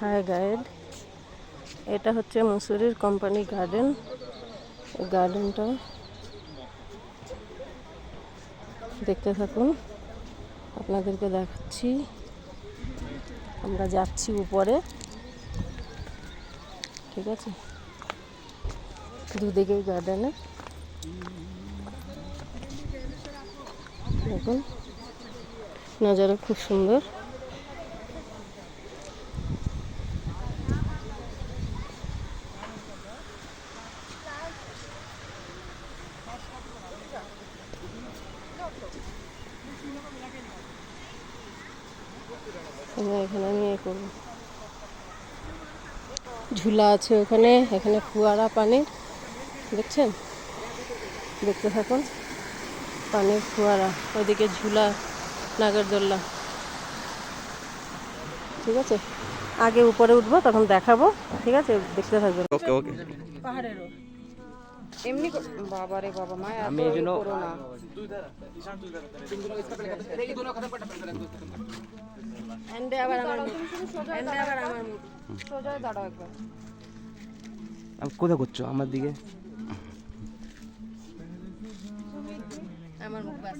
High guide, এটা হচ্ছে মুসুরির কোম্পানি গার্ডেন। এই গার্ডেনটা দেখতে থাকুন, আপনাদেরকে দেখাচ্ছি। আমরা যাচ্ছি উপরে, ঠিক আছে? দুদিকেই গার্ডেনে দেখুন, নজারা খুব সুন্দর। এখানে আমি এ করবো, ঝুলা আছে ওখানে, এখানে ফোয়ারা পানির, দেখছেন? দেখতে থাকুন, পানির ফোয়ারা, ওইদিকে ঝুলা, নাগরদোল্লা, ঠিক আছে? আগে উপরে উঠবো, তখন দেখাবো, ঠিক আছে? দেখতে থাকবেন। ওকে ওকে। পাহাড়েরও এমনি বাবা রে বাবা, মা আমি এই জন্য করোনা। এন্ডে আবার আমার মুখ, এন্ডে আবার আমার মুখ, সোজা দাঁড়াও একবার। আমি কোথায় করছো আমার দিকে? আমার মুখ, ব্যাস।